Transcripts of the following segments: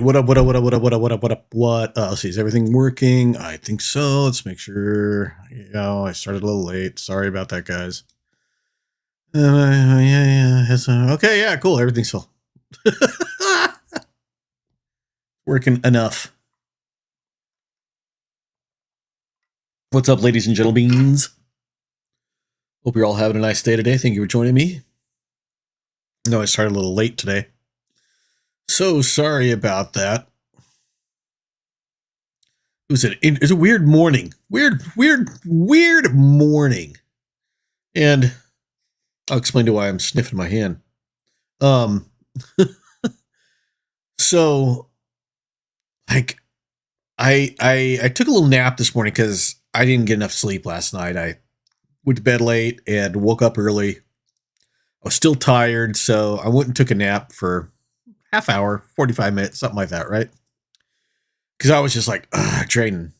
What up? What up? What up? What up? What up? What up? What up? What? Let's see. Is everything working? I think so. Let's make sure. I started a little late. Sorry about that, guys. Yeah. Okay. Yeah. Cool. Everything's still working enough. What's up, ladies and gentlemen? Hope you're all having a nice day today. Thank you for joining me. No, I started a little late today. So sorry about that. It's a weird morning. Weird morning. And I'll explain to why I'm sniffing my hand. So like I took a little nap this morning because I didn't get enough sleep last night. I went to bed late and woke up early. I was still tired, so I went and took a nap for half hour, 45 minutes, something like that, right? Because I was just like, draining.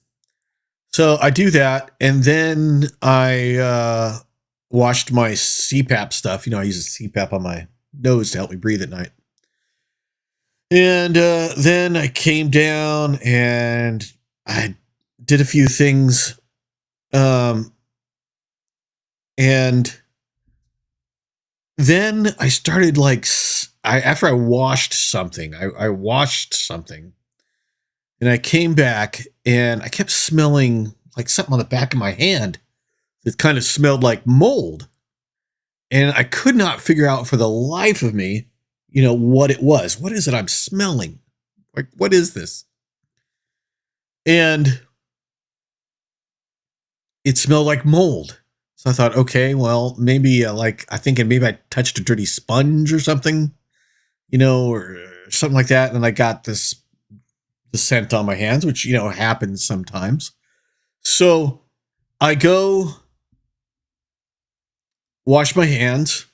So I do that, and then I washed my CPAP stuff. I use a CPAP on my nose to help me breathe at night. And then I came down and I did a few things. And then I started after I washed something, I washed something. And I came back and I kept smelling like something on the back of my hand that kind of smelled like mold. And I could not figure out for the life of me, what it was. What is it I'm smelling? Like, what is this? And it smelled like mold. So I thought, okay, well, maybe I touched a dirty sponge or something, or something like that. And I got the scent on my hands, which, happens sometimes. So I go wash my hands.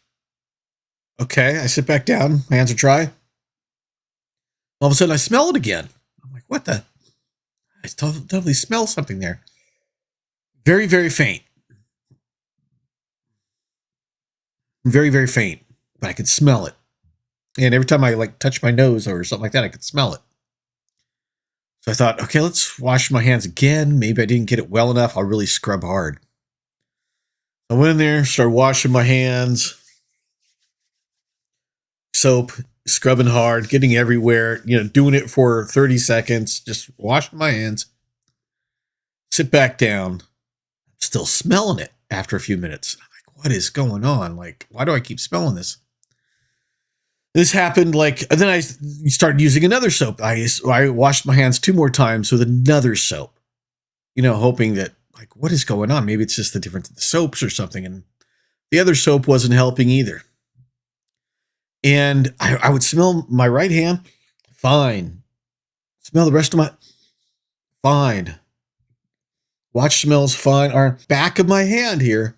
Okay, I sit back down. My hands are dry. All of a sudden, I smell it again. I'm like, what the? I totally smell something there. Very, very faint. Very, very faint. But I could smell it. And every time I touch my nose or something like that, I could smell it. So I thought, okay, let's wash my hands again. Maybe I didn't get it well enough. I'll really scrub hard. I went in there, started washing my hands. Soap, scrubbing hard, getting everywhere, doing it for 30 seconds, just washing my hands. Sit back down. Still smelling it after a few minutes. I'm like, what is going on? Like, why do I keep smelling this? This happened and then I started using another soap. I washed my hands 2 more times with another soap, hoping that what is going on? Maybe it's just the difference in the soaps or something. And the other soap wasn't helping either. And I would smell my right hand, fine. Smell the rest of my, fine. Watch smells fine. Our back of my hand here,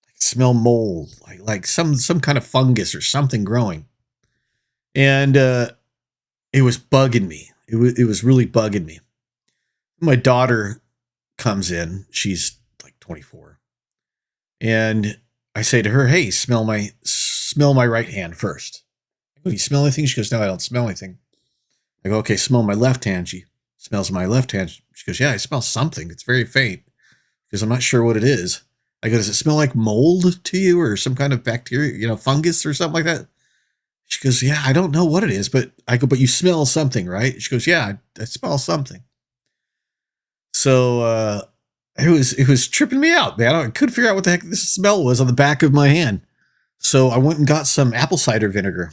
I smell mold, like some kind of fungus or something growing. And it was bugging me. It was really bugging me. My daughter comes in. She's like 24. And I say to her, hey, smell my right hand first. I go, you smell anything? She goes, no, I don't smell anything. I go, okay, smell my left hand. She smells my left hand. She goes, yeah, I smell something. It's very faint. Because I'm not sure what it is. I go, does it smell like mold to you or some kind of bacteria, fungus or something like that? She goes, yeah, I don't know what it is, but I go, but you smell something, right? She goes, yeah, I smell something. So it was tripping me out, man. I couldn't figure out what the heck this smell was on the back of my hand. So I went and got some apple cider vinegar.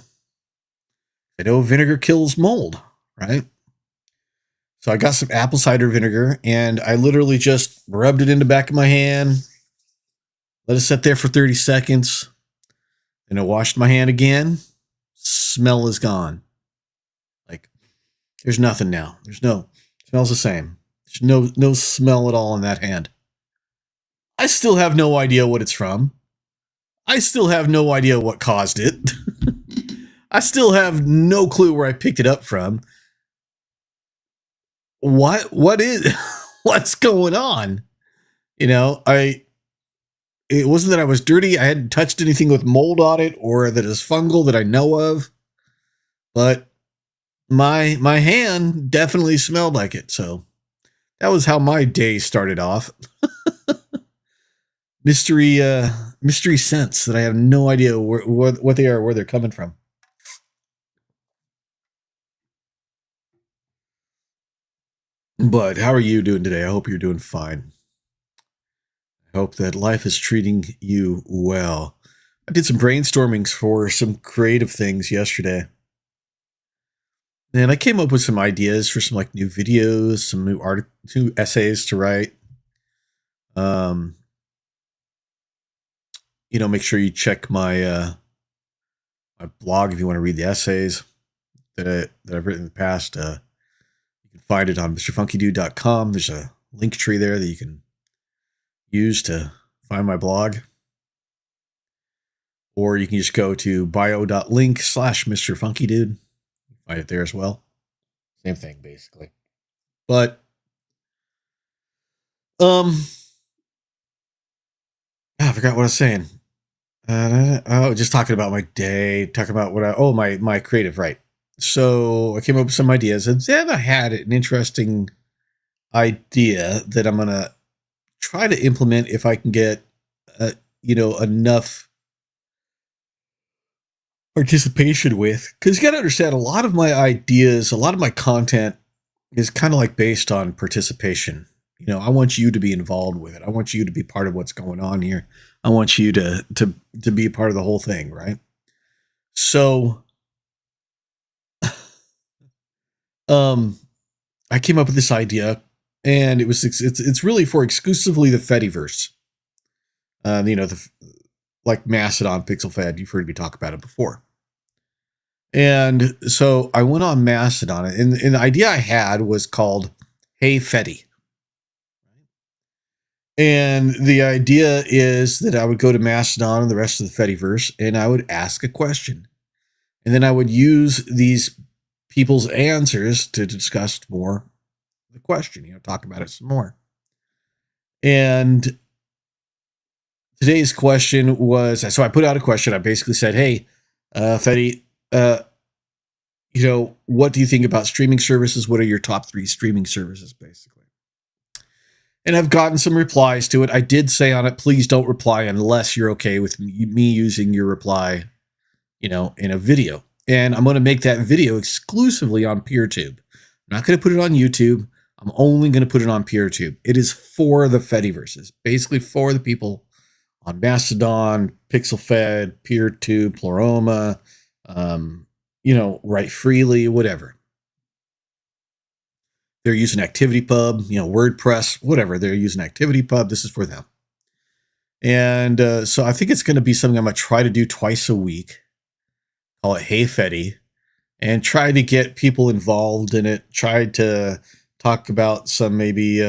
I know vinegar kills mold, right? So I got some apple cider vinegar and I literally just rubbed it in the back of my hand, let it sit there for 30 seconds. Then I washed my hand again. Smell is gone. There's nothing now. Smells the same. There's no smell at all in that hand. I still have no idea what it's from. I still have no idea what caused it. I still have no clue where I picked it up from. What's going on? It wasn't that I was dirty. I hadn't touched anything with mold on it or that is fungal that I know of. But my hand definitely smelled like it. So that was how my day started off. Mystery scents that I have no idea what they are, where they're coming from. But how are you doing today? I hope you're doing fine. I hope that life is treating you well. I did some brainstormings for some creative things yesterday. And I came up with some ideas for some like new videos, some new essays to write. Make sure you check my my blog if you want to read the essays that I've written in the past. You can find it on mrfunkydude.com. There's a link tree there that you can use to find my blog. Or you can just go to bio.link/mrfunkydude. Find it there as well. Same thing, basically. But, I forgot what I was saying. Just talking about my day, talking about my creative, right. So I came up with some ideas, and then I had an interesting idea that I'm going to try to implement if I can get, enough participation with. Because you got to understand, a lot of my ideas, a lot of my content is kind of like based on participation. I want you to be involved with it. I want you to be part of what's going on here. I want you to be a part of the whole thing, right? So, I came up with this idea, and it's really for exclusively the Fediverse. Like Mastodon, PixelFed. You've heard me talk about it before. And so I went on Mastodon, and the idea I had was called Hey Fedi. And the idea is that I would go to Mastodon and the rest of the Fediverse, and I would ask a question. And then I would use these people's answers to discuss more the question, talk about it some more. And today's question was, so I put out a question. I basically said, hey, Fedi, what do you think about streaming services? What are your top 3 streaming services, basically? And I've gotten some replies to it. I did say on it, please don't reply unless you're okay with me using your reply, in a video. And I'm going to make that video exclusively on PeerTube. I'm not going to put it on YouTube. I'm only going to put it on PeerTube. It is for the Fediverses, basically for the people on Mastodon, PixelFed, PeerTube, Pleroma, Write Freely, whatever. They're using ActivityPub, WordPress, whatever. They're using ActivityPub. This is for them. And so I think it's going to be something I'm going to try to do twice a week. Call it Hey Fedi. And try to get people involved in it. Try to talk about some maybe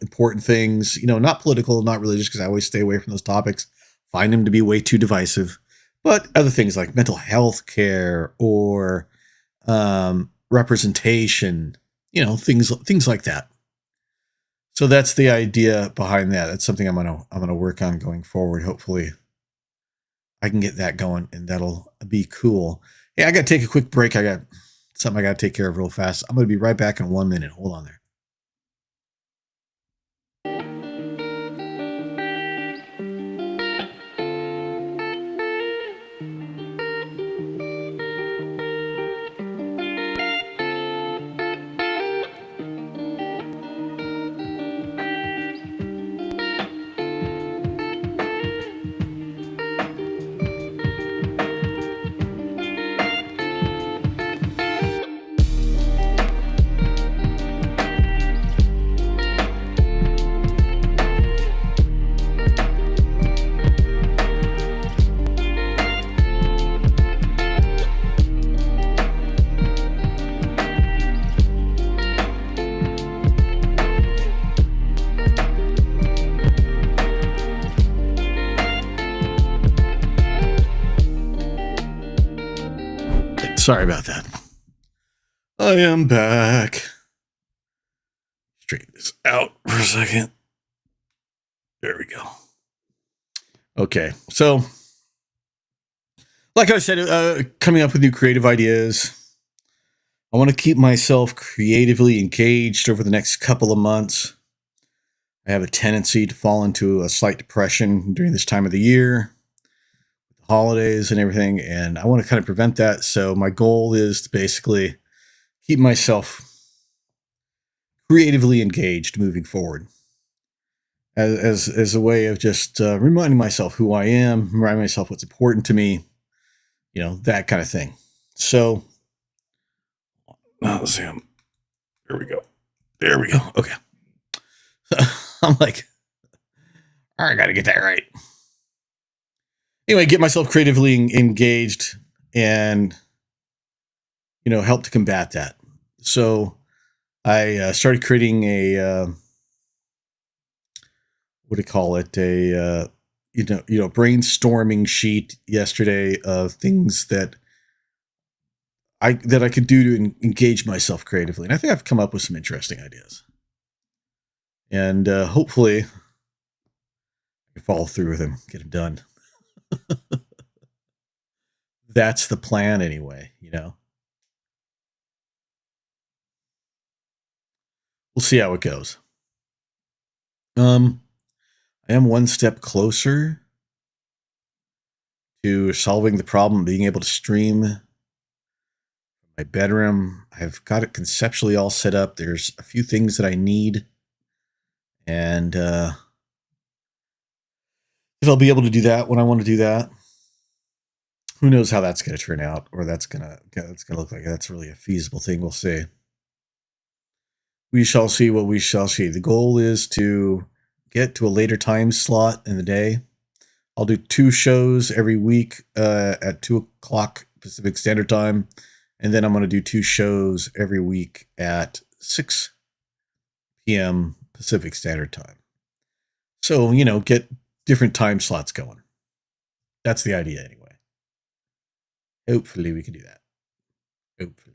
important things. Not political, not religious, because I always stay away from those topics. Find them to be way too divisive. But other things like mental health care or representation, things like that. So that's the idea behind that. That's something I'm gonna work on going forward. Hopefully, I can get that going, and that'll be cool. Hey, I got to take a quick break. I got something I got to take care of real fast. I'm gonna be right back in 1 minute. Hold on there. Sorry about that. I am back. Straighten this out for a second. There we go. Okay, so like I said, coming up with new creative ideas. I want to keep myself creatively engaged over the next couple of months. I have a tendency to fall into a slight depression during this time of the year, holidays and everything, and I want to kind of prevent that. So my goal is to basically keep myself creatively engaged moving forward, as a way of just reminding myself who I am, reminding myself what's important to me, that kind of thing. So, let's see. There we go. There we go. Okay. I'm like, I got to get that right. Anyway, get myself creatively engaged and, help to combat that. So I started creating a, what do you call it? A, brainstorming sheet yesterday of things that I could do to engage myself creatively. And I think I've come up with some interesting ideas. And hopefully I can follow through with them, get them done. That's the plan anyway, We'll see how it goes. I am one step closer to solving the problem of being able to stream my bedroom. I've got it conceptually all set up. There's a few things that I need, and if I'll be able to do that when I want to do that. Who knows how that's going to turn out, or that's going to look like that's really a feasible thing. We'll see. We shall see what we shall see. The goal is to get to a later time slot in the day. I'll do 2 shows every week at 2 o'clock Pacific Standard Time. And then I'm going to do 2 shows every week at 6 p.m. Pacific Standard Time. So, get different time slots going. That's the idea anyway. Hopefully we can do that. Hopefully.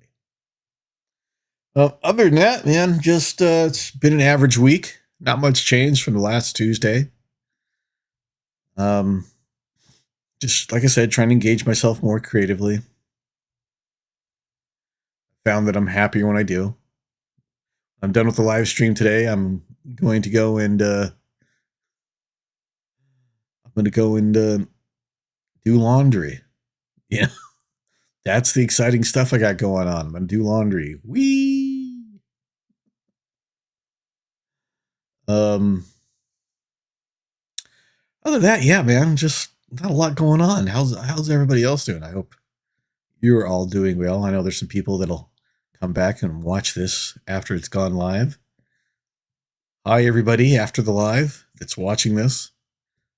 Other than that, man, just it's been an average week. Not much change from the last Tuesday. Just like I said, trying to engage myself more creatively. Found that I'm happier when I do. I'm done with the live stream today. I'm going to go and do laundry. Yeah. That's the exciting stuff I got going on. I'm going to do laundry. Whee! Other than that, yeah, man, just not a lot going on. How's everybody else doing? I hope you're all doing well. I know there's some people that'll come back and watch this after it's gone live. Hi, everybody, after the live that's watching this.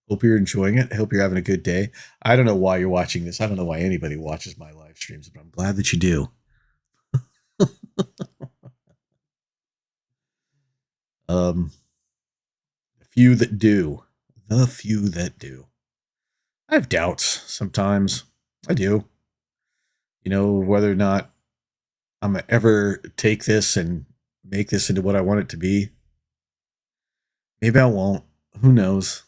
Hope you're enjoying it. I hope you're having a good day. I don't know why you're watching this. I don't know why anybody watches my live streams, but I'm glad that you do. The few that do. I have doubts sometimes. I do. Whether or not I'm going to ever take this and make this into what I want it to be. Maybe I won't. Who knows?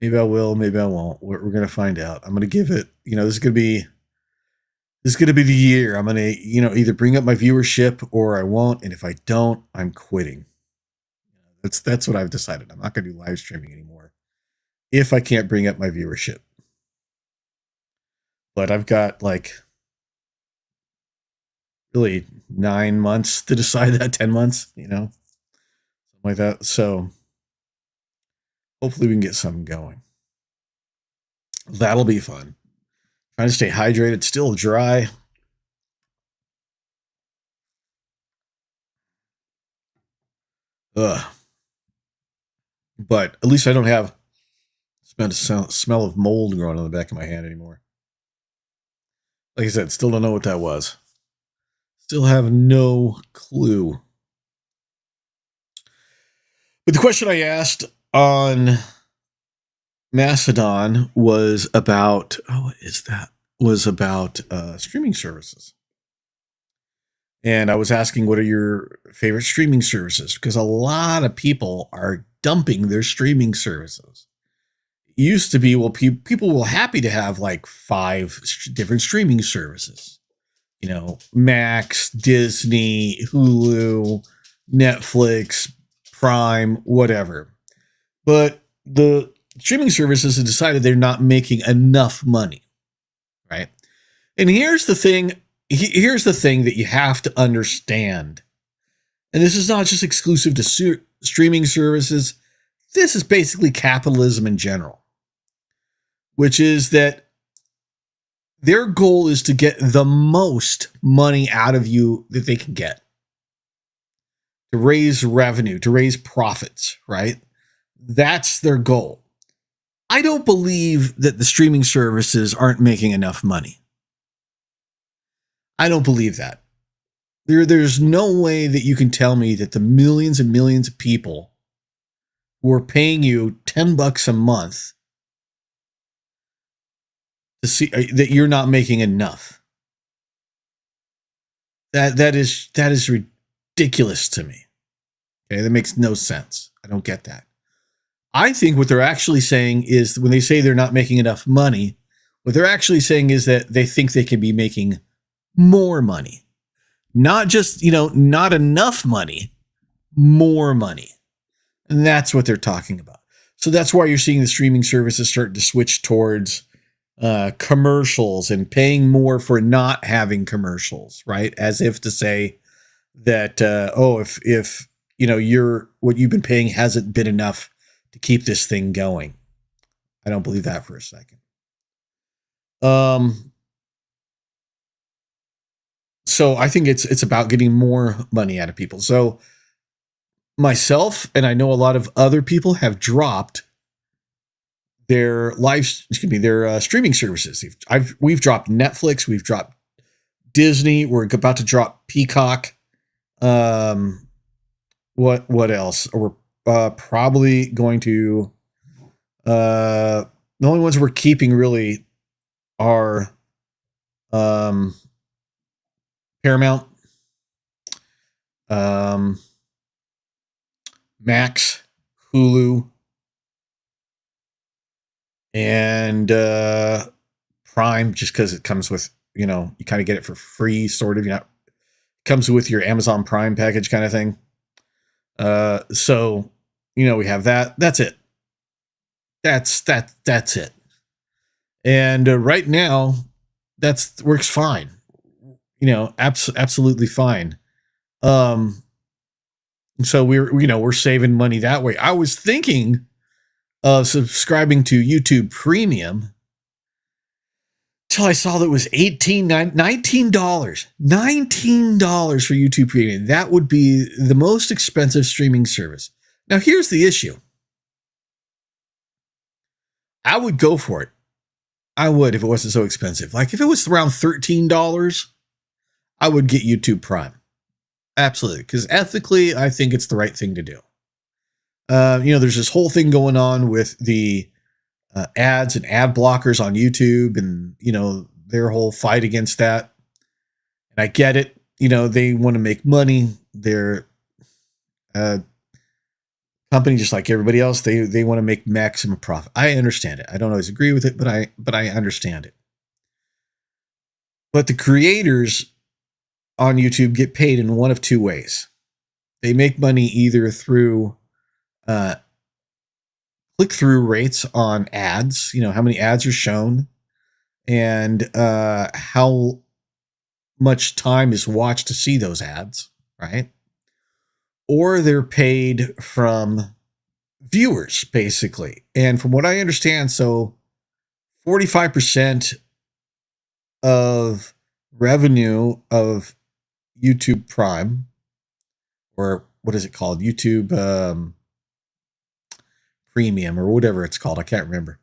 Maybe I will. Maybe I won't. We're going to find out. I'm going to give it, this is going to be the year. I'm going to, either bring up my viewership or I won't. And if I don't, I'm quitting. That's what I've decided. I'm not going to do live streaming anymore if I can't bring up my viewership. But I've got really 9 months to decide that, 10 months, something like that. So hopefully we can get something going. That'll be fun. Trying to stay hydrated, still dry. Ugh. But at least I don't have smell of mold growing on the back of my hand anymore. Like I said, still don't know what that was. Still have no clue. But the question I asked on Mastodon was about, streaming services. And I was asking, what are your favorite streaming services? Because a lot of people are dumping their streaming services. It used to be, people were happy to have 5 different streaming services. Max, Disney, Hulu, Netflix, Prime, whatever. But the streaming services have decided they're not making enough money, right? And here's the thing that you have to understand. And this is not just exclusive to streaming services. This is basically capitalism in general, which is that their goal is to get the most money out of you that they can get, to raise revenue, to raise profits, right? That's their goal. I don't believe that the streaming services aren't making enough money. I don't believe that. There's no way that you can tell me that the millions and millions of people who are paying you $10 a month to see that you're not making enough. That is ridiculous to me. Okay, that makes no sense. I don't get that. I think what they're actually saying is, when they say they're not making enough money, what they're actually saying is that they think they can be making more money. Not just, not enough money, more money. And that's what they're talking about. So that's why you're seeing the streaming services start to switch towards commercials and paying more for not having commercials, right? As if to say that, if what you've been paying hasn't been enough to keep this thing going. I don't believe that for a second. So I think it's about getting more money out of people. So myself, and I know a lot of other people, have dropped their streaming services. We've dropped Netflix, we've dropped Disney, we're about to drop Peacock. What else? We're probably going to. The only ones we're keeping really are Paramount, Max, Hulu, and Prime, just because it comes with, you kind of get it for free, sort of. Comes with your Amazon Prime package kind of thing. So, we have that. That's it. That's it. And right now, works fine. Absolutely fine. So we're saving money that way. I was thinking of subscribing to YouTube Premium till I saw that it was $19 for YouTube Premium. That would be the most expensive streaming service. Now, here's the issue. I would go for it. I would, if it wasn't so expensive. Like, if it was around $13, I would get YouTube Prime. Absolutely. Because ethically, I think it's the right thing to do. There's this whole thing going on with the ads and ad blockers on YouTube, and, their whole fight against that. And I get it. They want to make money. They're a company just like everybody else. They want to make maximum profit. I understand it. I don't always agree with it, but I understand it. But the creators on YouTube get paid in one of two ways. They make money either through click-through rates on ads, how many ads are shown, and how much time is watched to see those ads, right? Or they're paid from viewers, basically. And from what I understand, so 45% of revenue of YouTube Prime, or what is it called? YouTube Premium, or whatever it's called. I can't remember.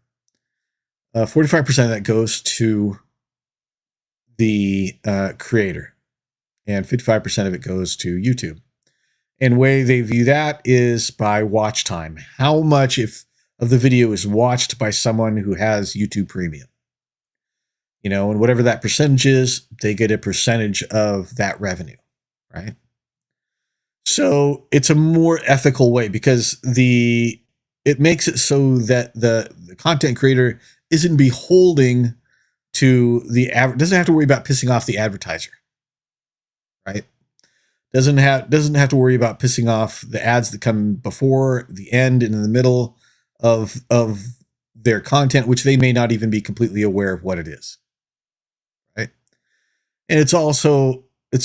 45% of that goes to the creator, and 55% of it goes to YouTube. And the way they view that is by watch time. How much of the video is watched by someone who has YouTube Premium? And whatever that percentage is, they get a percentage of that revenue, right? So it's a more ethical way, because it makes it so that the content creator isn't beholden to doesn't have to worry about pissing off the advertiser, right? Doesn't have to worry about pissing off the ads that come before, the end, and in the middle of their content, which they may not even be completely aware of what it is, right? And it's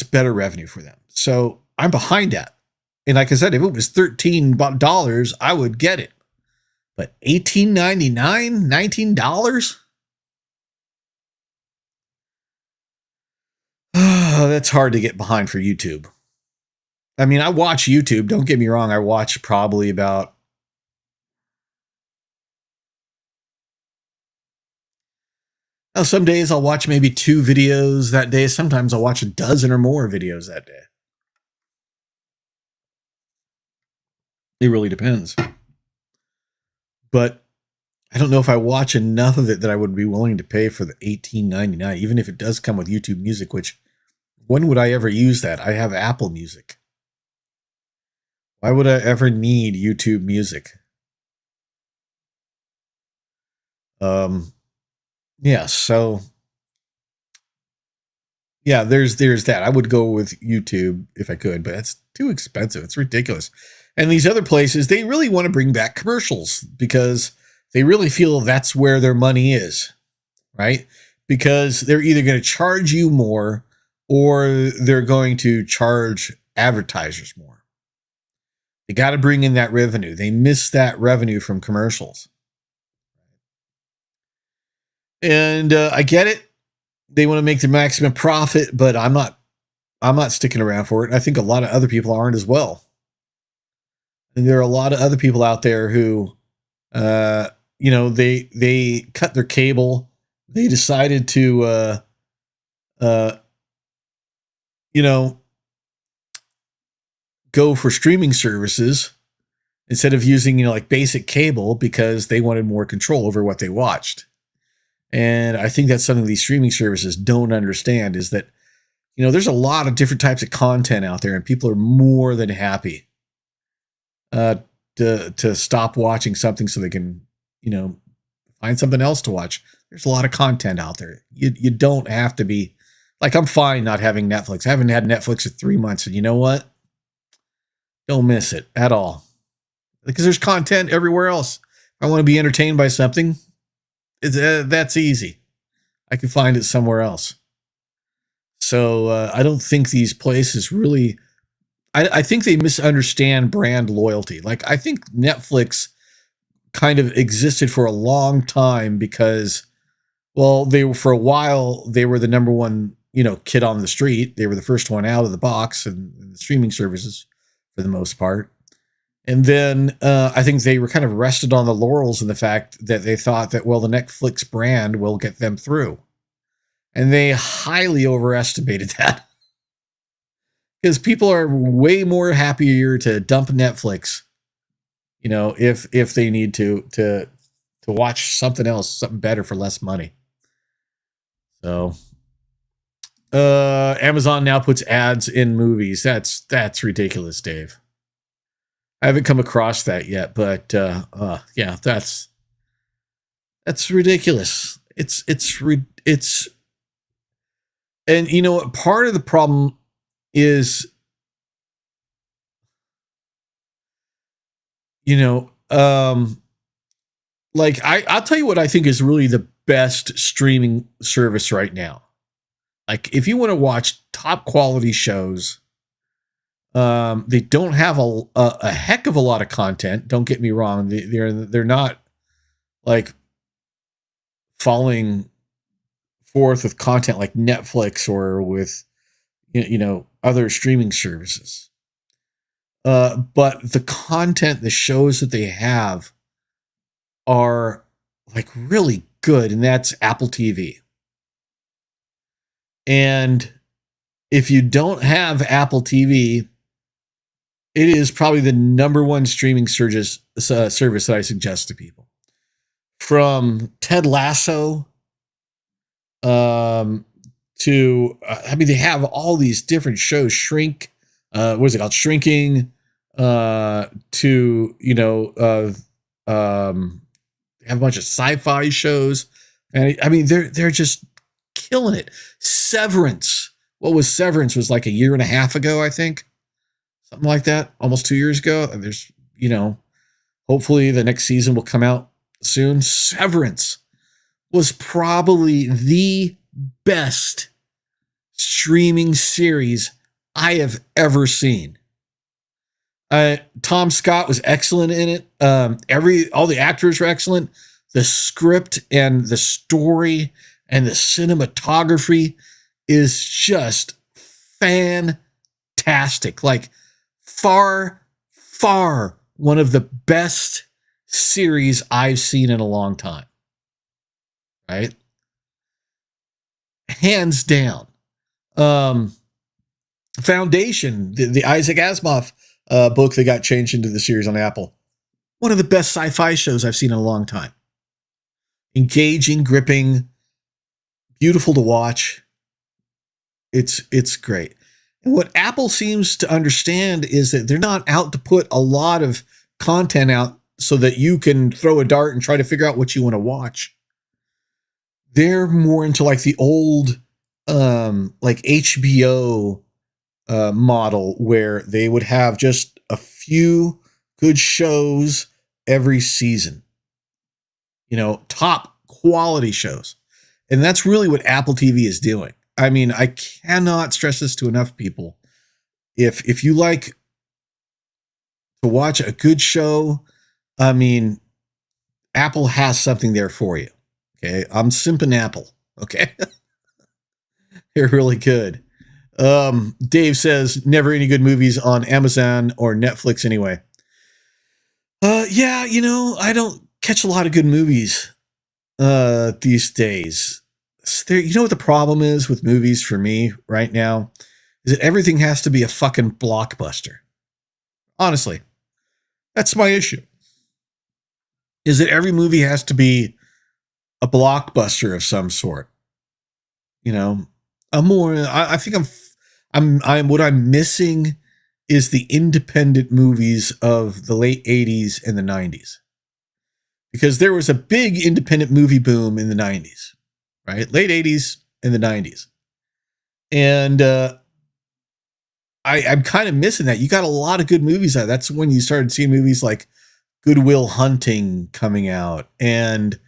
better revenue for them. So I'm behind that. And like I said, if it was $13, I would get it. But $18.99, $19? That's hard to get behind for YouTube. I mean, I watch YouTube. Don't get me wrong. I watch probably about some days I'll watch maybe 2 videos that day. Sometimes I'll watch a dozen or more videos that day. It really depends. But I don't know if I watch enough of it that I would be willing to pay for the $18.99, even if it does come with YouTube Music, which when would I ever use that? I have Apple Music. Why would I ever need YouTube Music? Yeah, so yeah, there's that. I would go with YouTube if I could, but it's too expensive. It's ridiculous. And these other places, they really want to bring back commercials because they really feel that's where their money is, right? Because they're either going to charge you more or they're going to charge advertisers more. They got to bring in that revenue. They miss that revenue from commercials. And I get it. They want to make the maximum profit, but I'm not sticking around for it. I think a lot of other people aren't as well. And there are a lot of other people out there who, they cut their cable. They decided to, go for streaming services instead of using, like basic cable because they wanted more control over what they watched. And I think that's something these streaming services don't understand is that, there's a lot of different types of content out there and people are more than happy to stop watching something so they can, find something else to watch. There's a lot of content out there. You don't have to be like, I'm fine not having Netflix. I haven't had Netflix for 3 months. And you know what? Don't miss it at all because there's content everywhere else. If I want to be entertained by something, that's easy. I can find it somewhere else. So I don't think these places really, I think they misunderstand brand loyalty. Like I think Netflix kind of existed for a long time because, well, for a while, they were the number one, kid on the street. They were the first one out of the box and the streaming services for the most part. And then I think they were kind of rested on the laurels in the fact that they thought that, well, the Netflix brand will get them through. And they highly overestimated that. Because people are way more happier to dump Netflix, if they need to watch something else, something better for less money. So Amazon now puts ads in movies. That's ridiculous, Dave. I haven't come across that yet, but yeah, that's ridiculous. It's and part of the problem is like I'll tell you what I think is really the best streaming service right now. Like if you want to watch top quality shows, they don't have a heck of a lot of content. Don't get me wrong. They're not like falling forth with content like Netflix or with, other streaming services. But the content, the shows that they have are like really good. And that's Apple TV. And if you don't have Apple TV, it is probably the number one streaming service that I suggest to people. From Ted Lasso to, they have all these different shows, Shrink, what is it called? Shrinking, to, they have a bunch of sci-fi shows. And they're just killing it. Severance what was Severance was like a year and a half ago, I think. Something like that, almost 2 years ago. There's, hopefully the next season will come out soon. Severance was probably the best streaming series I have ever seen. Tom Scott was excellent in it. All the actors were excellent. The script and the story and the cinematography is just fantastic. Like far, far one of the best series I've seen in a long time. Right? Hands down. Foundation, the Isaac Asimov book that got changed into the series on Apple. One of the best sci-fi shows I've seen in a long time. Engaging, gripping, beautiful to watch. It's great. And what Apple seems to understand is that they're not out to put a lot of content out so that you can throw a dart and try to figure out what you want to watch. They're more into like the old like HBO model where they would have just a few good shows every season. Top quality shows. And that's really what Apple TV is doing. I mean, I cannot stress this to enough people. If you like to watch a good show, I mean, Apple has something there for you. Okay. I'm simping Apple. Okay. They're really good. Dave says never any good movies on Amazon or Netflix anyway. Yeah, I don't catch a lot of good movies these days. You know what the problem is with movies for me right now? Is that everything has to be a fucking blockbuster. Honestly, that's my issue. Is that every movie has to be a blockbuster of some sort. I think what I'm missing is the independent movies of the late 80s and the 90s. Because there was a big independent movie boom in the 90s, right? Late 80s and the 90s. And I'm kind of missing that. You got a lot of good movies out. That's when you started seeing movies like Good Will Hunting coming out and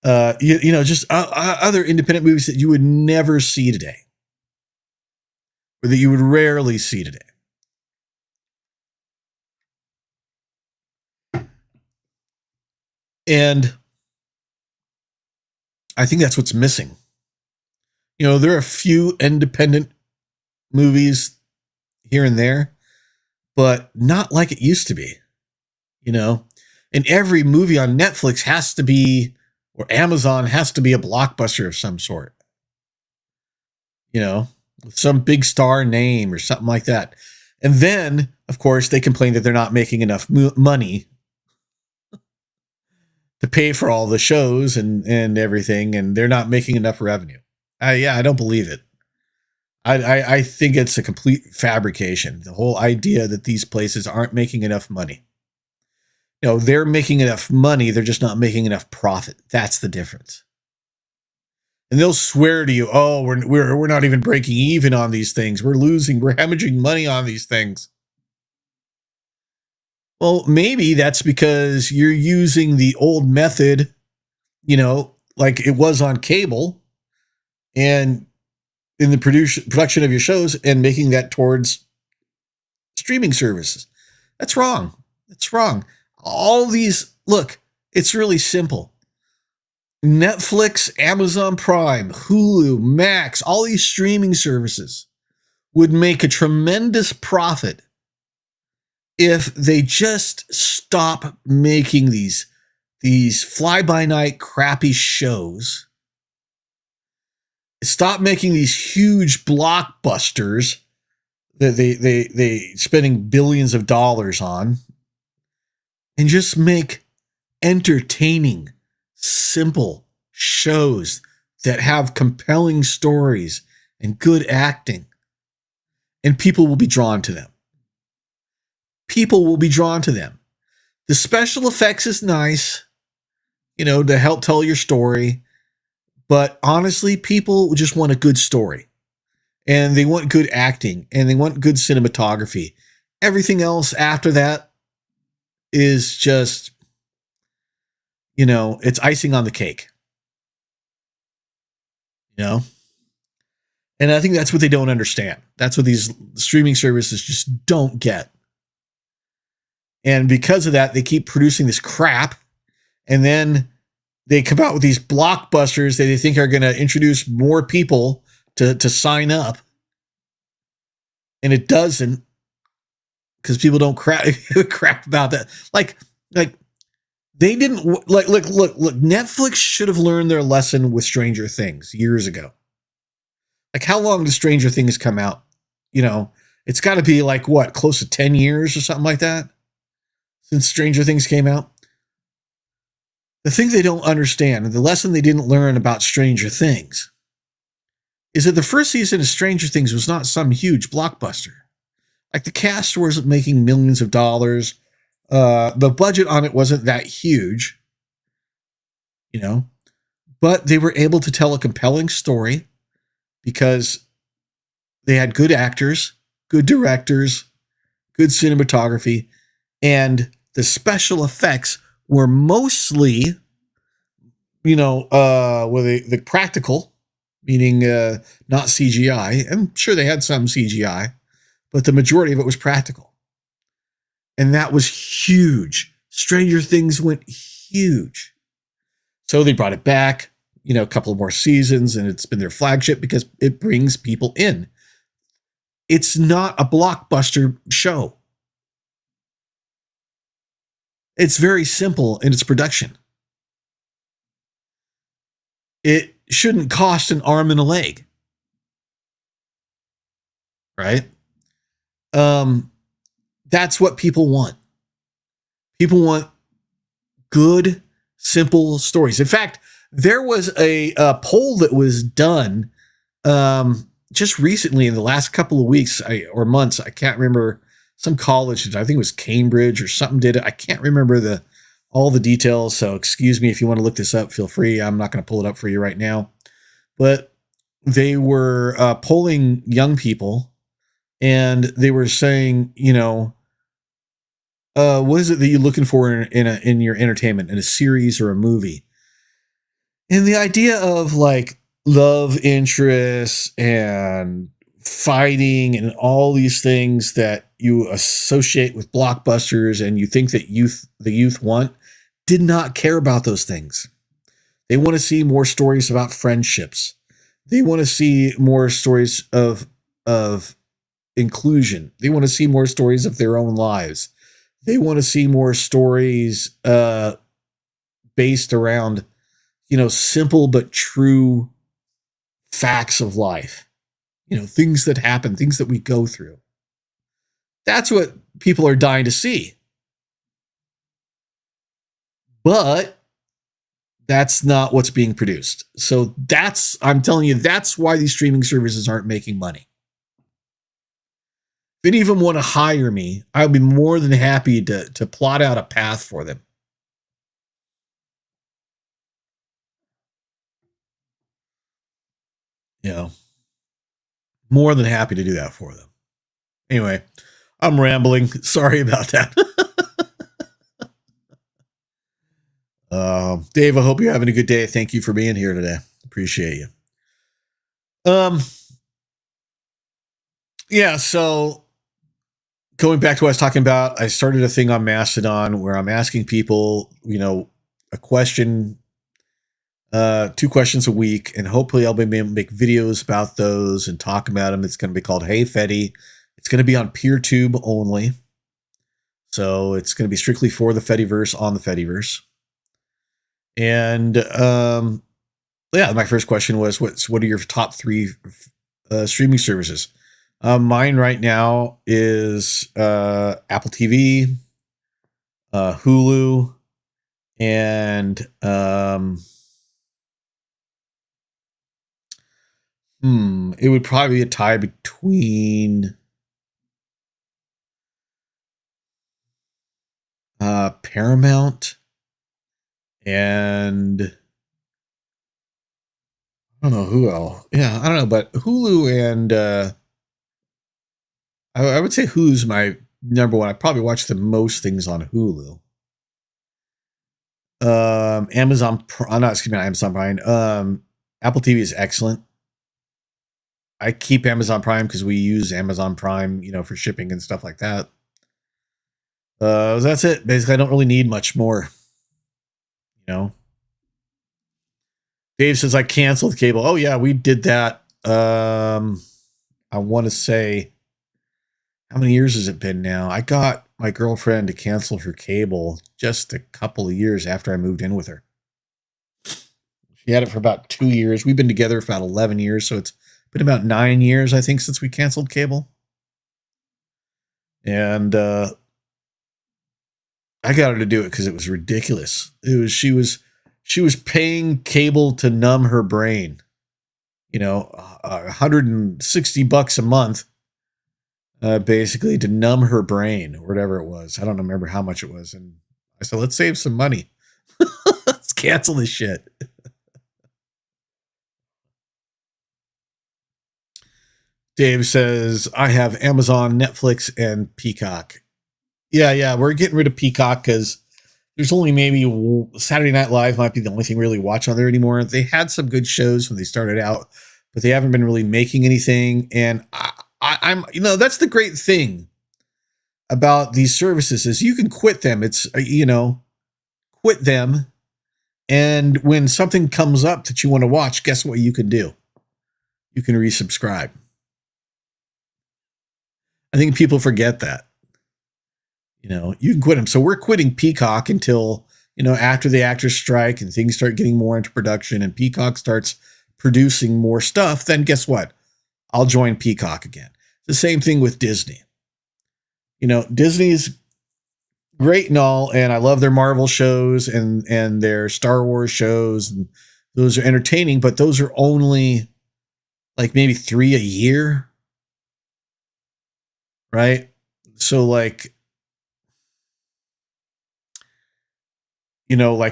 just other independent movies that you would never see today. Or that you would rarely see today. And I think that's what's missing. There are a few independent movies here and there, but not like it used to be. And every movie on Netflix has to be, or Amazon has to be a blockbuster of some sort. With some big star name or something like that. And then, of course, they complain that they're not making enough money to pay for all the shows and everything, and they're not making enough revenue. I don't believe it. I think it's a complete fabrication. The whole idea that these places aren't making enough money. They're making enough money. They're just not making enough profit. That's the difference. And they'll swear to you, oh, we're not even breaking even on these things. We're hemorrhaging money on these things. Well, maybe that's because you're using the old method, like it was on cable and in the production of your shows and making that towards streaming services. That's wrong. That's wrong. All these, look, it's really simple. Netflix, Amazon Prime, Hulu, Max, all these streaming services would make a tremendous profit if they just stop making these fly-by-night crappy shows. Stop making these huge blockbusters that they spending billions of dollars on, and just make entertaining, simple shows that have compelling stories and good acting, and people will be drawn to them. People will be drawn to them. The special effects is nice, to help tell your story. But honestly, people just want a good story. and they want good acting, and they want good cinematography. Everything else after that is just, it's icing on the cake. And I think that's what they don't understand. That's what these streaming services just don't get. And because of that, they keep producing this crap. And then they come out with these blockbusters that they think are going to introduce more people to sign up. And it doesn't, because people don't crap about that. Like they didn't look. Netflix should have learned their lesson with Stranger Things years ago. Like, how long does Stranger Things come out? It's got to be like what, close to 10 years or something like that since Stranger Things came out. The thing they don't understand, and the lesson they didn't learn about Stranger Things, is that the first season of Stranger Things was not some huge blockbuster. Like, the cast wasn't making millions of dollars. The budget on it wasn't that huge, but they were able to tell a compelling story because they had good actors, good directors, good cinematography, and the special effects were mostly, the practical, meaning not CGI. I'm sure they had some CGI, but the majority of it was practical. And that was huge. Stranger Things went huge. So they brought it back, a couple of more seasons, and it's been their flagship because it brings people in. It's not a blockbuster show. It's very simple in its production. It shouldn't cost an arm and a leg. Right? That's what people want. People want good, simple stories. In fact, there was a poll that was done just recently in the last couple of weeks or months. I can't remember. Some college, I think it was Cambridge or something, did it. I can't remember all the details. So excuse me if you want to look this up. Feel free. I'm not going to pull it up for you right now. But they were polling young people, and they were saying, what is it that you're looking for in your entertainment, in a series or a movie? And the idea of like love interests and fighting and all these things that you associate with blockbusters and you think that the youth want, did not care about those things. They want to see more stories about friendships. They want to see more stories of inclusion. They want to see more stories of their own lives. They want to see more stories based around, simple but true facts of life. Things that happen, things that we go through. That's what people are dying to see. But that's not what's being produced. So I'm telling you, that's why these streaming services aren't making money. If they even want to hire me, I'll be more than happy to plot out a path for them. More than happy to do that for them. Anyway, I'm rambling. Sorry about that. Dave, I hope you're having a good day. Thank you for being here today. Appreciate you. Yeah, so going back to what I was talking about, I started a thing on Mastodon where I'm asking people, a question, 2 questions a week, and hopefully I'll be able to make videos about those and talk about them. It's going to be called Hey Fetty. It's going to be on PeerTube only. So it's going to be strictly for the Fediverse on the Fediverse. And my first question was, what are your top 3 streaming services? Mine right now is Apple TV, Hulu, and it would probably be a tie between Paramount and I don't know who else. Yeah, I don't know, but Hulu and I would say Hulu's my number one. I probably watch the most things on Hulu. Amazon, not excuse me, not Amazon Prime. Apple TV is excellent. I keep Amazon Prime because we use Amazon Prime, for shipping and stuff like that. That's it. Basically, I don't really need much more. Dave says I canceled cable. Oh yeah, we did that. I want to say, how many years has it been now? I got my girlfriend to cancel her cable just a couple of years after I moved in with her. She had it for about 2 years. We've been together for about 11 years, so it's been about 9 years, I think, since we canceled cable. And I got her to do it because it was ridiculous. She was paying cable to numb her brain. $160 a month, basically to numb her brain or whatever it was. I don't remember how much it was. And I said, let's save some money. Let's cancel this shit. Dave says, I have Amazon, Netflix, and Peacock. Yeah, we're getting rid of Peacock because there's only maybe Saturday Night Live might be the only thing we really watch on there anymore. They had some good shows when they started out, but they haven't been really making anything. And I'm that's the great thing about these services is you can quit them. It's, quit them. And when something comes up that you want to watch, guess what you can do? You can resubscribe. I think people forget that. You can quit them. So we're quitting Peacock until, after the actors strike and things start getting more into production and Peacock starts producing more stuff, then guess what? I'll join Peacock again. The same thing with Disney. Disney's great and all, and I love their Marvel shows and their Star Wars shows. And those are entertaining, but those are only like maybe 3 a year. Right? So like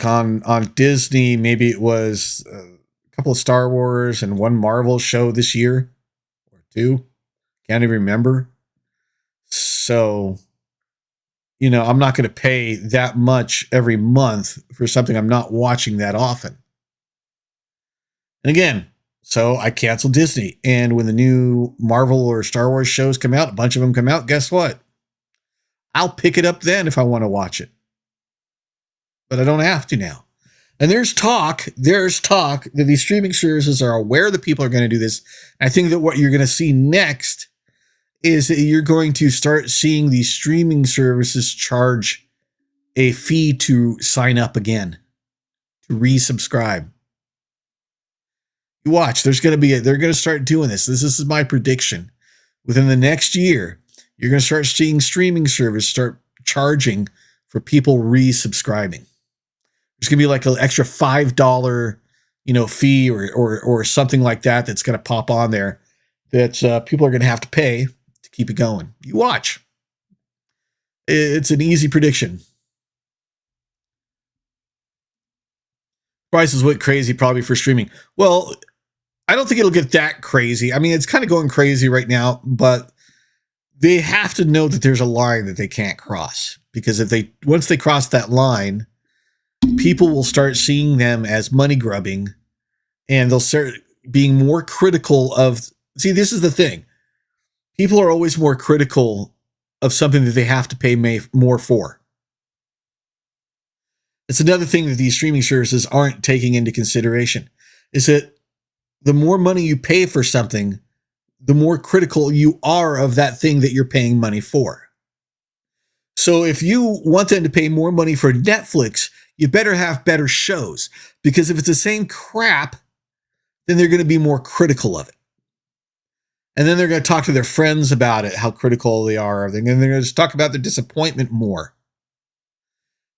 on Disney, maybe it was a couple of Star Wars and one Marvel show this year or 2. Can't even remember. So, I'm not going to pay that much every month for something I'm not watching that often. And again, so I canceled Disney. And when the new Marvel or Star Wars shows come out, a bunch of them come out, guess what? I'll pick it up then if I want to watch it. But I don't have to now. And there's talk that these streaming services are aware that people are going to do this. I think that what you're going to see next is that you're going to start seeing these streaming services charge a fee to sign up again, to resubscribe. You watch, they're going to start doing this. This is my prediction. Within the next year, you're going to start seeing streaming services start charging for people resubscribing. There's going to be like an extra $5, fee or something like that that's going to pop on there that people are going to have to pay to keep it going. You watch. It's an easy prediction. Prices went crazy probably for streaming. Well, I don't think it'll get that crazy. I mean, it's kind of going crazy right now, but they have to know that there's a line that they can't cross, because once they cross that line, people will start seeing them as money grubbing, and they'll start being more critical of. See, this is the thing. People are always more critical of something that they have to pay more for. It's another thing that these streaming services aren't taking into consideration, is that the more money you pay for something, the more critical you are of that thing that you're paying money for. So if you want them to pay more money for Netflix, you better have better shows, because if it's the same crap, then they're going to be more critical of it. And then they're going to talk to their friends about it, how critical they are. And then they're going to talk about their disappointment more.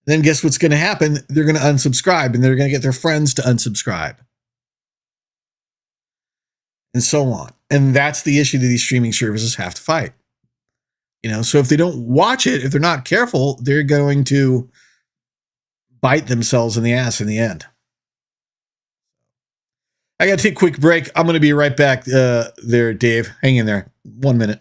Then guess what's going to happen? They're going to unsubscribe, and they're going to get their friends to unsubscribe. And so on. And that's the issue that these streaming services have to fight. So if they don't watch it, if they're not careful, they're going to bite themselves in the ass in the end. I got to take a quick break. I'm going to be right back there, Dave. Hang in there. 1 minute.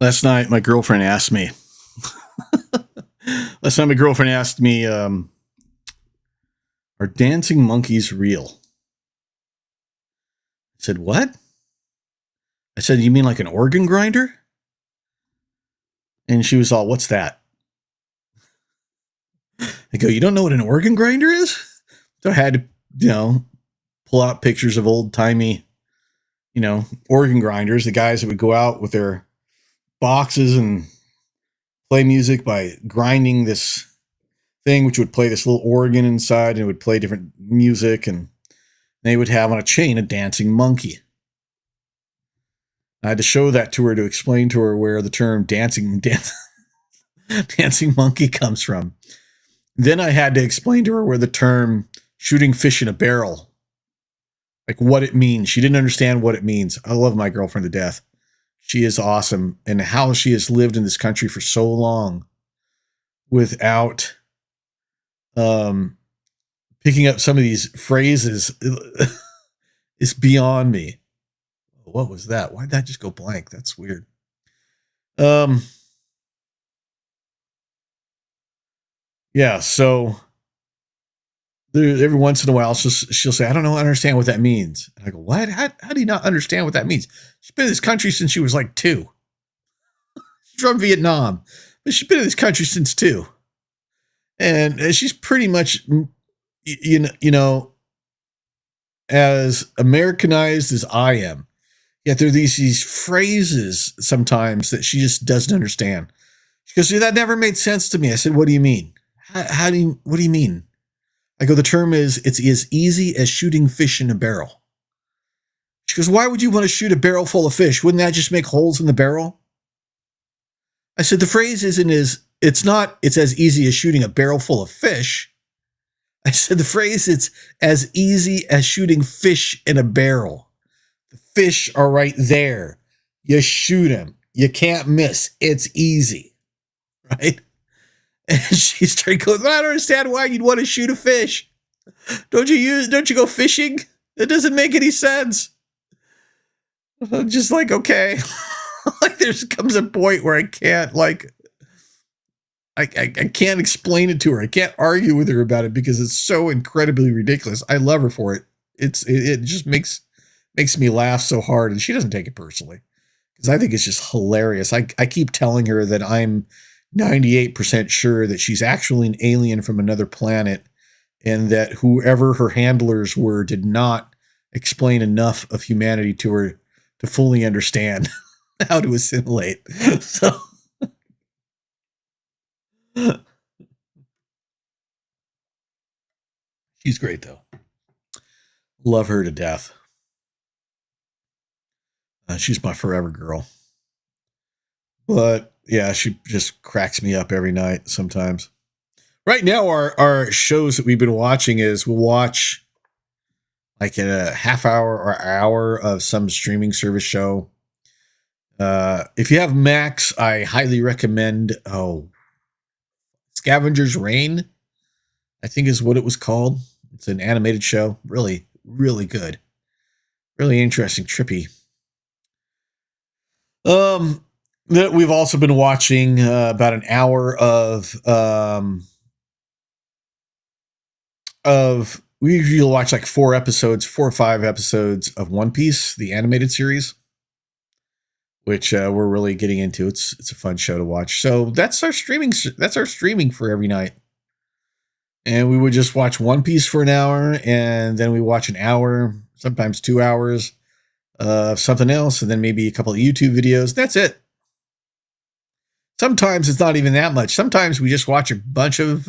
Last night, my girlfriend asked me. Are dancing monkeys real? I said, what? I said, you mean like an organ grinder? And she was all, what's that? I go, you don't know what an organ grinder is? So I had to, pull out pictures of old timey, organ grinders, the guys that would go out with their boxes and play music by grinding this thing, which would play this little organ inside, and it would play different music, and they would have on a chain a dancing monkey. I had to show that to her to explain to her where the term dancing monkey comes from. Then I had to explain to her where the term shooting fish in a barrel, like what it means. She didn't understand what it means. I love my girlfriend to death. She is awesome. And how she has lived in this country for so long without picking up some of these phrases is beyond me. What was that? Why did that just go blank? That's weird. Yeah, so every once in a while she'll say, I don't understand what that means. And I go, what? How do you not understand what that means? She's been in this country since she was like 2. She's from Vietnam, but she's been in this country since 2. And she's pretty much, as Americanized as I am. Yet there are these phrases sometimes that she just doesn't understand. She goes, that never made sense to me. I said, what do you mean? What do you mean? I go, the term is, it's as easy as shooting fish in a barrel. She goes, why would you want to shoot a barrel full of fish? Wouldn't that just make holes in the barrel? I said, the phrase it's as easy as shooting a barrel full of fish. I said, the phrase, it's as easy as shooting fish in a barrel. The fish are right there. You shoot them. You can't miss. It's easy. Right? And she started going, I don't understand why you'd want to shoot a fish. Don't you go fishing? It doesn't make any sense. I'm just like, okay. Like there comes a point where I can't I can't explain it to her. I can't argue with her about it because it's so incredibly ridiculous. I love her for it. It just makes me laugh so hard, and she doesn't take it personally because I think it's just hilarious. I keep telling her that I'm 98% sure that she's actually an alien from another planet, and that whoever her handlers were did not explain enough of humanity to her to fully understand how to assimilate. So she's great though. Love her to death. She's my forever girl. But yeah, she just cracks me up every night sometimes. Right now, our shows that we've been watching is we'll watch like a half hour or hour of some streaming service show. If you have Max, I highly recommend, Scavenger's Reign, I think is what it was called. It's an animated show. Really, really good. Really interesting, trippy. That we've also been watching about an hour of we usually watch like 4 or 5 episodes of One Piece, the animated series, which we're really getting into. It's a fun show to watch. So that's our streaming. That's our streaming for every night. And we would just watch One Piece for an hour, and then we watch an hour, sometimes 2 hours of something else, and then maybe a couple of YouTube videos. That's it. Sometimes it's not even that much. Sometimes we just watch a bunch of,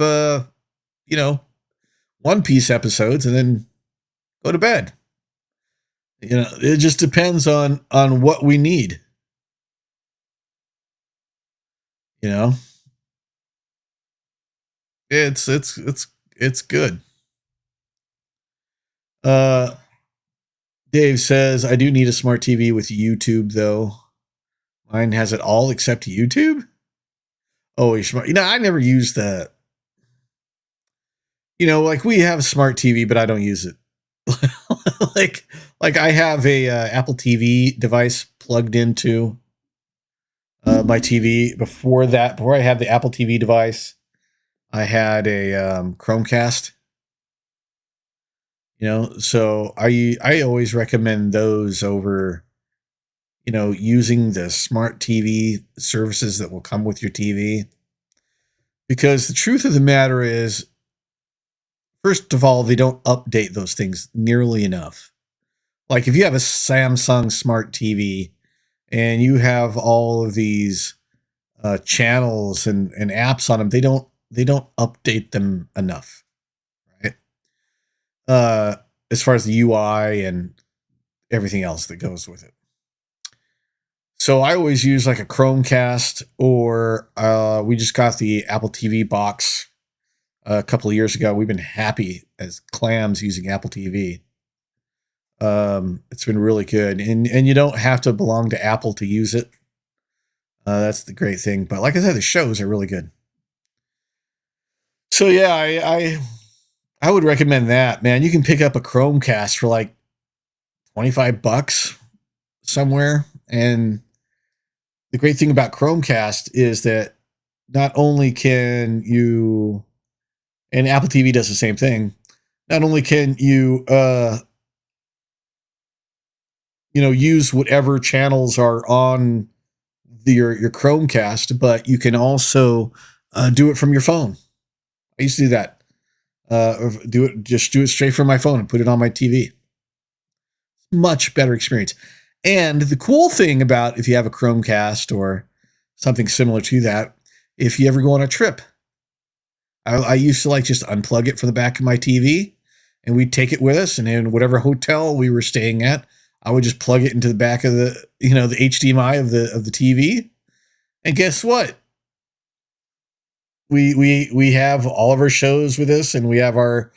One Piece episodes and then go to bed. It just depends on what we need. It's good. Dave says, I do need a smart TV with YouTube, though. Mine has it all except YouTube. Oh, you're smart. I never use that. Like we have a smart TV, but I don't use it. like I have a Apple TV device plugged into my TV. Before I had the Apple TV device, I had a Chromecast. So I always recommend those over, using the smart TV services that will come with your TV. Because the truth of the matter is, first of all, they don't update those things nearly enough. Like if you have a Samsung smart TV and you have all of these channels and apps on them, they don't update them enough, right? As far as the UI and everything else that goes with it. So I always use like a Chromecast, or we just got the Apple TV box a couple of years ago. We've been happy as clams using Apple TV. It's been really good, and you don't have to belong to Apple to use it. That's the great thing. But like I said, the shows are really good. So yeah, I would recommend that, man. You can pick up a Chromecast for like $25 somewhere, and the great thing about Chromecast is that not only can you, and Apple TV does the same thing, not only can you use whatever channels are on your Chromecast, but you can also do it from your phone. I used to do that. Do it straight from my phone and put it on my TV. Much better experience. And the cool thing about if you have a Chromecast or something similar to that, if you ever go on a trip, I used to just unplug it from the back of my TV, and we'd take it with us, and in whatever hotel we were staying at, I would just plug it into the back of the HDMI of the TV. And guess what? We have all of our shows with us, and we have our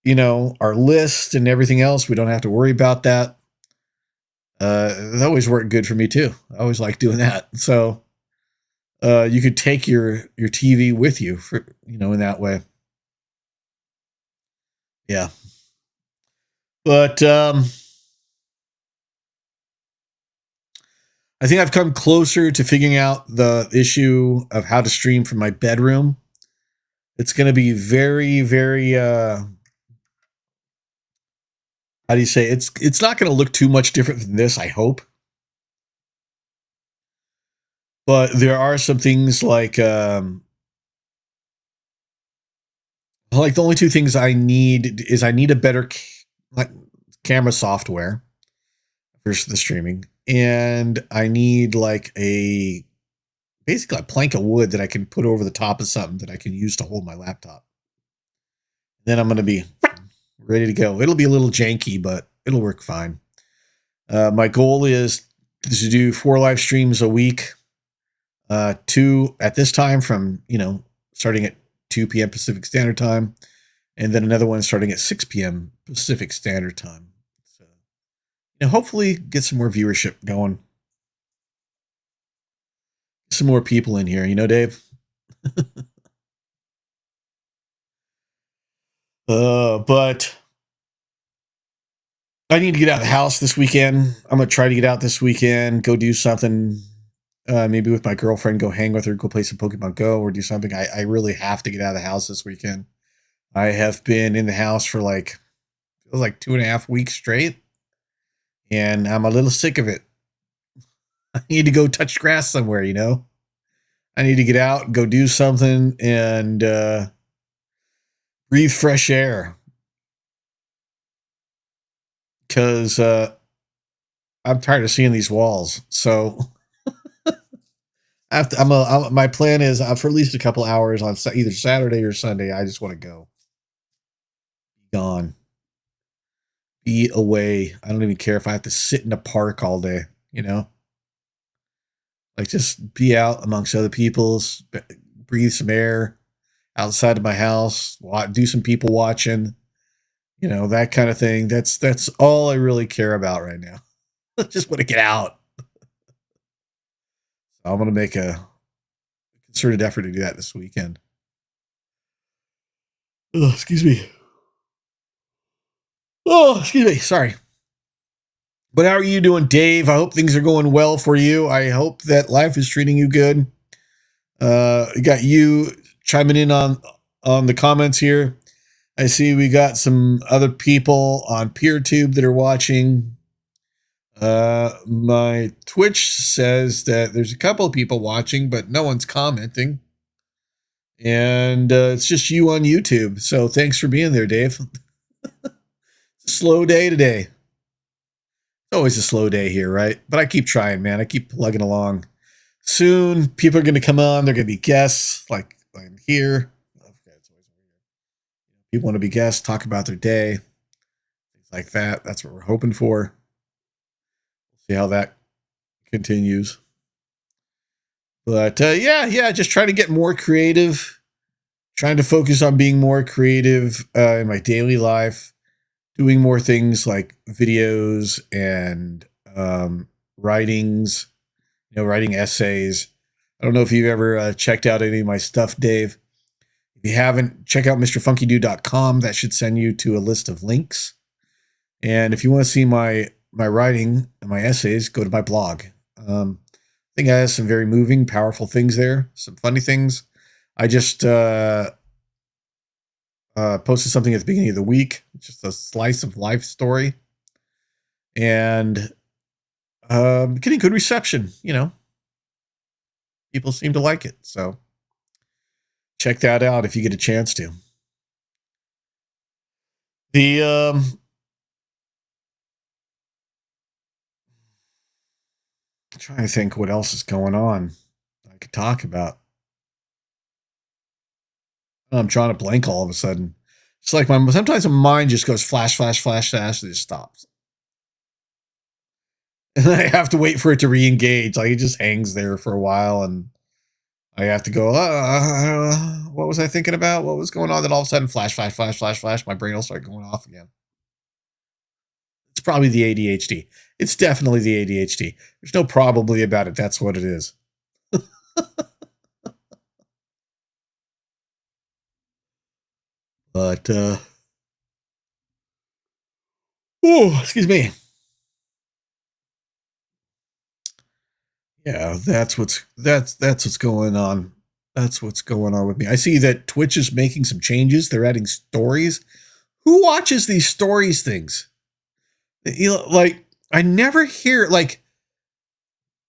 list and everything else. We don't have to worry about that. That always worked good for me too. I always like doing that. So you could take your TV with you for in that way. Yeah. But I think I've come closer to figuring out the issue of how to stream from my bedroom. It's going to be very, very, how do you say? It's not going to look too much different than this, I hope. But there are some things like the only two things I need is I need a better camera software for the streaming, and I need basically a plank of wood that I can put over the top of something that I can use to hold my laptop. Then I'm going to be ready to go. It'll be a little janky, but it'll work fine. My goal is to do 4 live streams a week. 2 at this time from, starting at 2 p.m. Pacific Standard Time, and then another one starting at 6 p.m. Pacific Standard Time. So, hopefully get some more viewership going. Some more people in here, Dave. But I need to get out of the house this weekend. I'm going to try to get out this weekend, go do something, maybe with my girlfriend, go hang with her, go play some Pokemon Go or do something. I really have to get out of the house this weekend. I have been in the house for feels like 2.5 weeks straight, and I'm a little sick of it. I need to go touch grass somewhere, I need to get out, go do something, and breathe fresh air. Because I'm tired of seeing these walls. So my plan is for at least a couple hours on either Saturday or Sunday. I just want to go, be gone, be away. I don't even care if I have to sit in a park all day. Like just be out amongst other people's, breathe some air outside of my house, do some people watching, that kind of thing. That's all I really care about right now. I just want to get out. So I'm going to make a concerted effort to do that this weekend. Oh, excuse me. Oh, excuse me. Sorry. But how are you doing, Dave? I hope things are going well for you. I hope that life is treating you good. Got you chiming in on the comments here. I see we got some other people on PeerTube that are watching. My Twitch says that there's a couple of people watching, but no one's commenting. And it's just you on YouTube. So thanks for being there, Dave. Slow day today. It's always a slow day here, right? But I keep trying, man. I keep plugging along. Soon, people are going to come on. They're going to be guests, like I'm here. People want to be guests, talk about their day, things like that. That's what we're hoping for. See how that continues. But yeah, just trying to get more creative. Trying to focus on being more creative in my daily life. Doing more things like videos and writings, writing essays. I don't know if you've ever checked out any of my stuff, Dave. If you haven't, check out MrFunkyDude.com. That should send you to a list of links. And if you want to see my writing and my essays, go to my blog. I think I have some very moving, powerful things there, some funny things. I just posted something at the beginning of the week, just a slice of life story, and getting good reception. People seem to like it, so check that out if you get a chance to. I'm trying to think what else is going on I could talk about. I'm drawing a blank all of a sudden. It's like sometimes my mind just goes flash, flash, flash, flash, and it stops. And I have to wait for it to re-engage. Like it just hangs there for a while, and I have to go, what was I thinking about? What was going on? Then all of a sudden, flash, flash, flash, flash, flash, my brain will start going off again. It's probably the ADHD. It's definitely the ADHD. There's no probably about it. That's what it is. But, excuse me. Yeah, that's what's going on. That's what's going on with me. I see that Twitch is making some changes. They're adding stories. Who watches these stories things? Like I never hear, like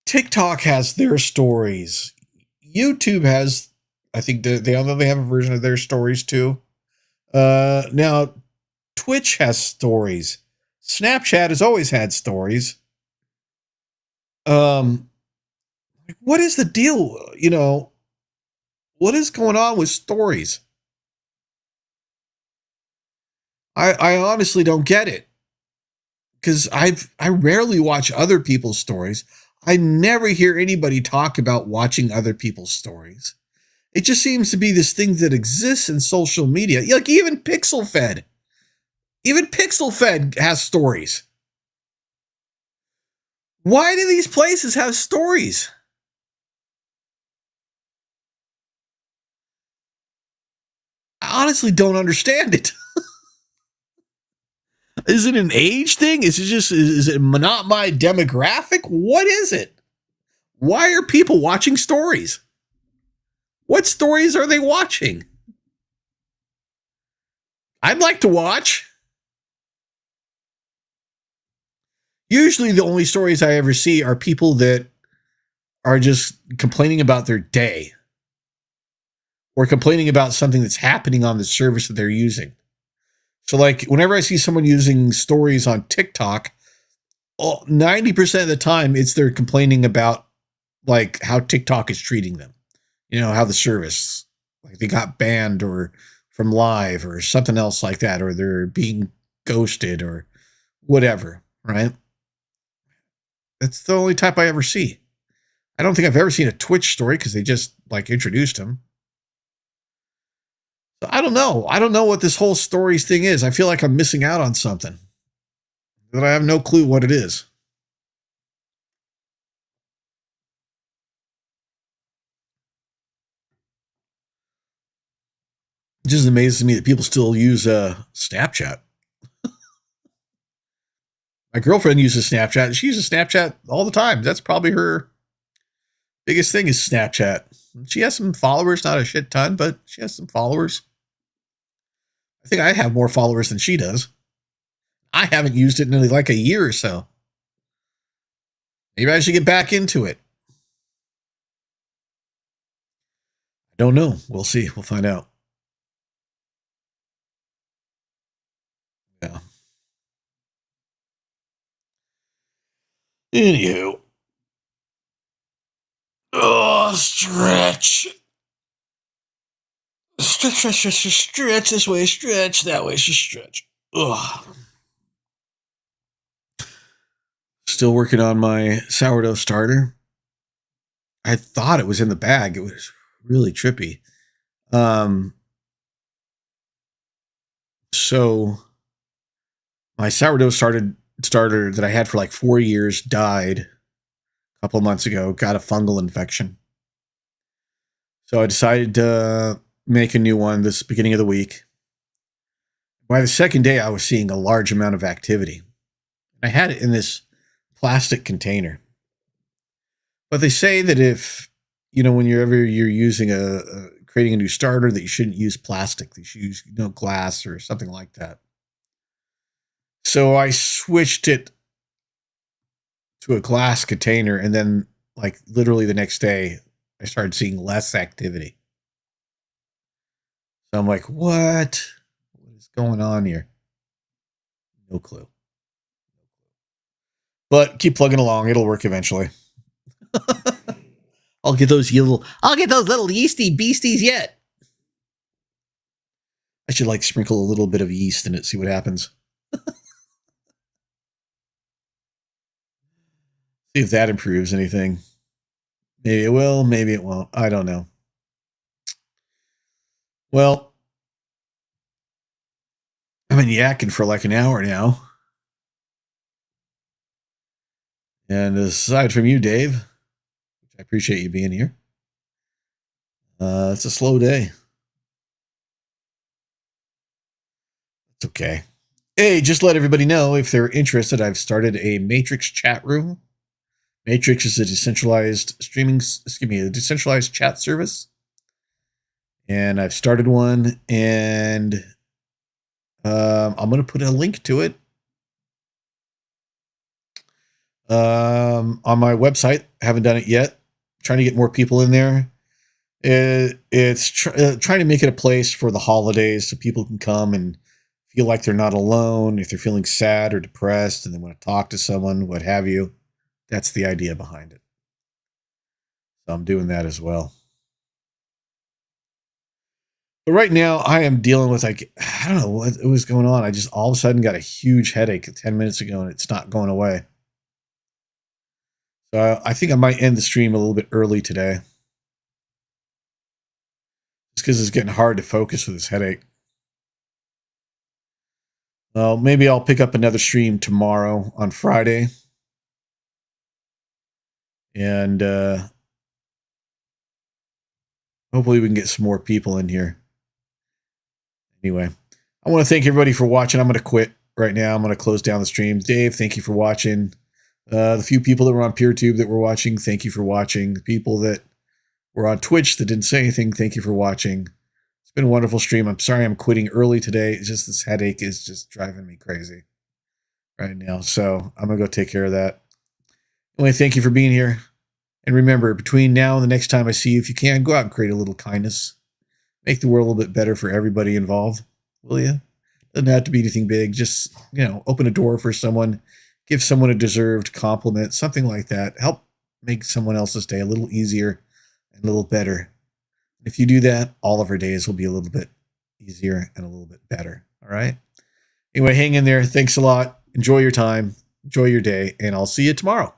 TikTok has their stories. YouTube has, I think they have a version of their stories too. Now Twitch has stories. Snapchat has always had stories. What is the deal? What is going on with stories? I honestly don't get it. Because I rarely watch other people's stories. I never hear anybody talk about watching other people's stories. It just seems to be this thing that exists in social media. Like even PixelFed. Even PixelFed has stories. Why do these places have stories? I honestly don't understand it. Is it an age thing? Is it not my demographic? What is it? Why are people watching stories? What stories are they watching? I'd like to watch. Usually the only stories I ever see are people that are just complaining about their day or complaining about something that's happening on the service that they're using. So like whenever I see someone using stories on TikTok, 90% of the time it's they're complaining about like how TikTok is treating them. You know, how the service, like they got banned or from live or something else like that, or they're being ghosted or whatever, right? That's the only type I ever see. I don't think I've ever seen a Twitch story because they just like introduced him. So I don't know. I don't know what this whole stories thing is. I feel like I'm missing out on something that I have no clue what it is. It just amazes me that people still use Snapchat. My girlfriend uses Snapchat. She uses Snapchat all the time. That's probably her biggest thing is Snapchat. She has some followers, not a shit ton, but she has some followers. I think I have more followers than she does. I haven't used it in like a year or so. Maybe I should get back into it. I don't know. We'll see. We'll find out. Yeah. Anywho. Oh, stretch. Stretch this way, stretch that way, stretch. Ugh. Still working on my sourdough starter. I thought it was in the bag. It was really trippy. So my sourdough starter that I had for like 4 years died a couple months ago. Got a fungal infection. So I decided to make a new one this beginning of the week. By the second day, I was seeing a large amount of activity. I had it in this plastic container. But they say that if, you know, whenever you're using creating a new starter, that you shouldn't use plastic. You should use, glass or something like that. So I switched it to a glass container, and then, like, literally the next day, I started seeing less activity. So I'm like, what? What is going on here? No clue. But keep plugging along. It'll work eventually. I'll get those little yeasty beasties yet. I should like sprinkle a little bit of yeast in it, see what happens. See if that improves anything. Maybe it will, maybe it won't. I don't know. Well, I've been yakking for like an hour now. And aside from you, Dave, I appreciate you being here. It's a slow day. It's okay. Hey, just let everybody know if they're interested, I've started a Matrix chat room. Matrix is a decentralized a decentralized chat service. And I've started one, and I'm going to put a link to it on my website. I haven't done it yet. I'm trying to get more people in there. It's trying to make it a place for the holidays so people can come and feel like they're not alone. If they're feeling sad or depressed and they want to talk to someone, what have you. That's the idea behind it. So I'm doing that as well. But right now I am dealing with, like, I don't know what was going on. I just all of a sudden got a huge headache 10 minutes ago and it's not going away. So I think I might end the stream a little bit early today. Just because it's getting hard to focus with this headache. Well, maybe I'll pick up another stream tomorrow on Friday. And hopefully we can get some more people in here. Anyway, I want to thank everybody for watching. I'm going to quit right now. I'm going to close down the stream. Dave, thank you for watching. The few people that were on PeerTube that were watching, thank you for watching. The people that were on Twitch that didn't say anything, thank you for watching. It's been a wonderful stream. I'm sorry I'm quitting early today. It's just this headache is just driving me crazy right now. So I'm going to go take care of that. Anyway, thank you for being here. And remember, between now and the next time I see you, if you can, go out and create a little kindness. Make the world a little bit better for everybody involved, will you? Doesn't have to be anything big. Just, open a door for someone, give someone a deserved compliment, something like that. Help make someone else's day a little easier and a little better. If you do that, all of our days will be a little bit easier and a little bit better. All right? Anyway, hang in there. Thanks a lot. Enjoy your time. Enjoy your day. And I'll see you tomorrow.